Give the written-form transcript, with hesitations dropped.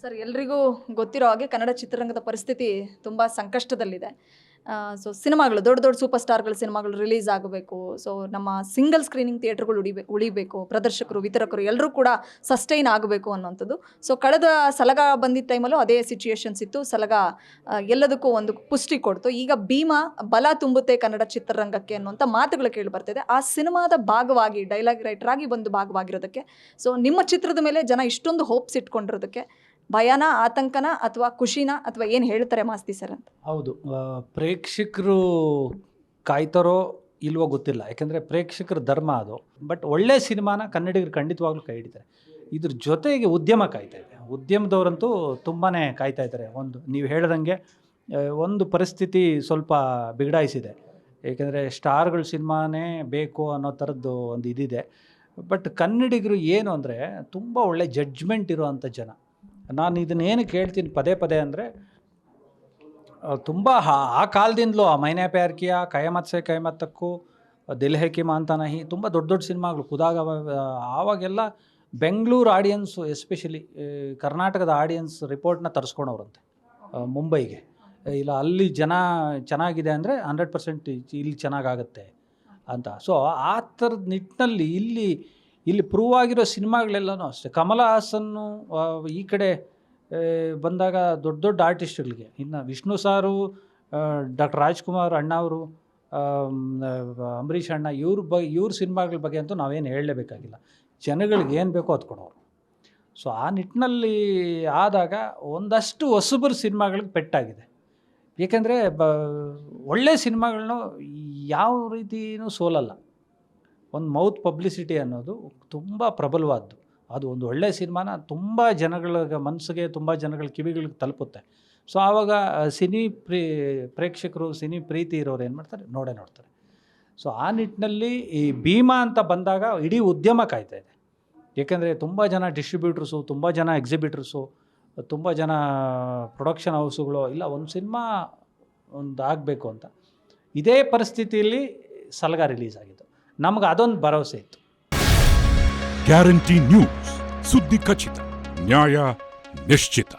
Sir, ಎಲ್ರಿಗೂ ಗೊತ್ತಿರೋ ಹಾಗೆ ಕನ್ನಡ ಚಿತ್ರರಂಗದ ಪರಿಸ್ಥಿತಿ ತುಂಬ ಸಂಕಷ್ಟದಲ್ಲಿದೆ. ಸೊ ಸಿನಿಮಾಗಳು ದೊಡ್ಡ ದೊಡ್ಡ ಸೂಪರ್ ಸ್ಟಾರ್ಗಳ ಸಿನಿಮಾಗಳು ರಿಲೀಸ್ ಆಗಬೇಕು. ಸೊ ನಮ್ಮ ಸಿಂಗಲ್ ಸ್ಕ್ರೀನಿಂಗ್ ಥಿಯೇಟರ್ಗಳು ಉಳಿಬೇಕು, ಪ್ರದರ್ಶಕರು, ವಿತರಕರು ಎಲ್ಲರೂ ಕೂಡ ಸಸ್ಟೈನ್ ಆಗಬೇಕು ಅನ್ನೋಂಥದ್ದು. ಸೊ ಕಳೆದ ಸಲಗ ಬಂದಿದ್ದ ಟೈಮಲ್ಲೂ ಅದೇ ಸಿಚುಯೇಷನ್ಸ್ ಇತ್ತು. ಸಲಗ ಎಲ್ಲದಕ್ಕೂ ಒಂದು ಪುಷ್ಟಿ ಕೊಡ್ತು. ಈಗ ಭೀಮಾ ಬಲ ತುಂಬುತ್ತೆ ಕನ್ನಡ ಚಿತ್ರರಂಗಕ್ಕೆ ಅನ್ನುವಂಥ ಮಾತುಗಳು ಕೇಳಿ ಬರ್ತಿದೆ. ಆ ಸಿನಿಮಾದ ಭಾಗವಾಗಿ ಡೈಲಾಗ್ ರೈಟರ್ ಆಗಿ ಒಂದು ಭಾಗವಾಗಿರೋದಕ್ಕೆ, ಸೊ ನಿಮ್ಮ ಚಿತ್ರದ ಮೇಲೆ ಜನ ಇಷ್ಟೊಂದು ಹೋಪ್ಸ್ ಇಟ್ಕೊಂಡಿರೋದಕ್ಕೆ ಭಯನ, ಆತಂಕನ, ಅಥವಾ ಖುಷಿನ, ಅಥವಾ ಏನು ಹೇಳ್ತಾರೆ ಮಾಸ್ತಿ ಸರ್ ಅಂತ? ಹೌದು, ಪ್ರೇಕ್ಷಕರು ಕಾಯ್ತಾರೋ ಇಲ್ವೋ ಗೊತ್ತಿಲ್ಲ, ಯಾಕೆಂದರೆ ಪ್ರೇಕ್ಷಕರ ಧರ್ಮ ಅದು. ಬಟ್ ಒಳ್ಳೆ ಸಿನಿಮಾನ ಕನ್ನಡಿಗರು ಖಂಡಿತವಾಗ್ಲೂ ಕೈ ಹಿಡಿತಾರೆ. ಇದ್ರ ಜೊತೆಗೆ ಉದ್ಯಮ ಕಾಯ್ತಾ ಇದೆ. ಉದ್ಯಮದವರಂತೂ ತುಂಬಾ ಕಾಯ್ತಾ ಇದ್ದಾರೆ. ನೀವು ಹೇಳ್ದಂಗೆ ಒಂದು ಪರಿಸ್ಥಿತಿ ಸ್ವಲ್ಪ ಬಿಗಡಾಯಿಸಿದೆ. ಏಕೆಂದರೆ ಸ್ಟಾರ್ಗಳ ಸಿನಿಮಾನೇ ಬೇಕು ಅನ್ನೋ ಥರದ್ದು ಒಂದು ಇದಿದೆ. ಬಟ್ ಕನ್ನಡಿಗರು ಏನು ಅಂದರೆ ತುಂಬ ಒಳ್ಳೆ ಜಡ್ಜ್ಮೆಂಟ್ ಇರೋವಂಥ ಜನ. ನಾನು ಇದನ್ನೇನು ಕೇಳ್ತೀನಿ ಪದೇ ಪದೇ ಅಂದರೆ, ತುಂಬ ಆ ಕಾಲದಿಂದಲೂ ಆ ಮೈನೆ ಪ್ಯಾರ್ ಕಿಯಾ, ಕಯಾಮತ್ ಸೆ ಕಯಾಮತ್ ತಕ್ಕು, ದಿಲ್ ಹೈ ಕಿ ಮಾನ್ತಾ ನಹಿ, ತುಂಬ ದೊಡ್ಡ ದೊಡ್ಡ ಸಿನಿಮಾಗಳು ಕುದಾಗ. ಆವಾಗೆಲ್ಲ ಬೆಂಗಳೂರು ಆಡಿಯನ್ಸು, ಎಸ್ಪೆಷಲಿ ಕರ್ನಾಟಕದ ಆಡಿಯನ್ಸ್ ರಿಪೋರ್ಟ್ನ ತರಿಸ್ಕೊಂಡವ್ರಂತೆ ಮುಂಬೈಗೆ. ಇಲ್ಲ ಅಲ್ಲಿ ಜನ ಚೆನ್ನಾಗಿದೆ ಅಂದರೆ 100% ಇಲ್ಲಿ ಚೆನ್ನಾಗಾಗತ್ತೆ ಅಂತ. ಸೊ ಆ ಥರದ ನಿಟ್ಟಿನಲ್ಲಿ ಇಲ್ಲಿ ಪ್ರೂವ್ ಆಗಿರೋ ಸಿನಿಮಾಗಳೆಲ್ಲನೂ ಅಷ್ಟೇ. ಕಮಲ ಹಾಸನ್ನು ಈ ಕಡೆ ಬಂದಾಗ ದೊಡ್ಡ ದೊಡ್ಡ ಆರ್ಟಿಸ್ಟ್ಗಳಿಗೆ, ಇನ್ನು ವಿಷ್ಣು ಸಾರು, ಡಾಕ್ಟರ್ ರಾಜ್ಕುಮಾರ್ ಅಣ್ಣ ಅವರು, ಅಂಬರೀಷ್ ಅಣ್ಣ, ಇವ್ರ ಸಿನಿಮಾಗಳ ಬಗ್ಗೆ ಅಂತೂ ನಾವೇನು ಹೇಳಲೇಬೇಕಾಗಿಲ್ಲ. ಜನಗಳಿಗೆ ಏನು ಬೇಕೋ ಅದು ಕೊಡೋರು. ಸೊ ಆ ನಿಟ್ಟಿನಲ್ಲಿ ಆದಾಗ ಒಂದಷ್ಟು ಹೊಸಬರ ಸಿನಿಮಾಗಳಿಗೆ ಪೆಟ್ಟಾಗಿದೆ. ಏಕೆಂದರೆ ಒಳ್ಳೆ ಸಿನಿಮಾಗಳನ್ನೂ ಯಾವ ರೀತಿಯೂ ಸೋಲಲ್ಲ. ಒಂದು ಮೌತ್ ಪಬ್ಲಿಸಿಟಿ ಅನ್ನೋದು ತುಂಬ ಪ್ರಬಲವಾದ್ದು. ಅದು ಒಂದು ಒಳ್ಳೆಯ ಸಿನಿಮಾನ ತುಂಬ ಜನಗಳ ಮನಸ್ಸಿಗೆ, ತುಂಬ ಜನಗಳ ಕಿವಿಗಳಿಗೆ ತಲುಪುತ್ತೆ. ಸೊ ಆವಾಗ ಪ್ರೇಕ್ಷಕರು, ಸಿನಿ ಪ್ರೀತಿ ಇರೋರು ಏನು ಮಾಡ್ತಾರೆ, ನೋಡ್ತಾರೆ. ಸೊ ಆ ನಿಟ್ಟಿನಲ್ಲಿ ಈ ಭೀಮಾ ಅಂತ ಬಂದಾಗ ಇಡೀ ಉದ್ಯಮ ಕಾಯ್ತಾ ಇದೆ. ಏಕೆಂದರೆ ತುಂಬ ಜನ ಡಿಸ್ಟ್ರಿಬ್ಯೂಟರ್ಸು, ತುಂಬ ಜನ ಎಕ್ಸಿಬಿಟರ್ಸು, ತುಂಬ ಜನ ಪ್ರೊಡಕ್ಷನ್ ಹೌಸುಗಳು, ಇಲ್ಲ ಒಂದು ಸಿನಿಮಾ ಆಗಬೇಕು ಅಂತ. ಇದೇ ಪರಿಸ್ಥಿತಿಯಲ್ಲಿ ಸಲಗ ರಿಲೀಸ್ ಆಗಿತ್ತು. ನಮ್ಗೆ ಅದೊಂದು ಭರವಸೆ ಇತ್ತು. ಗ್ಯಾರಂಟಿ ನ್ಯೂಸ್, ಸುದ್ದಿ ಖಚಿತ, ನ್ಯಾಯ ನಿಶ್ಚಿತ.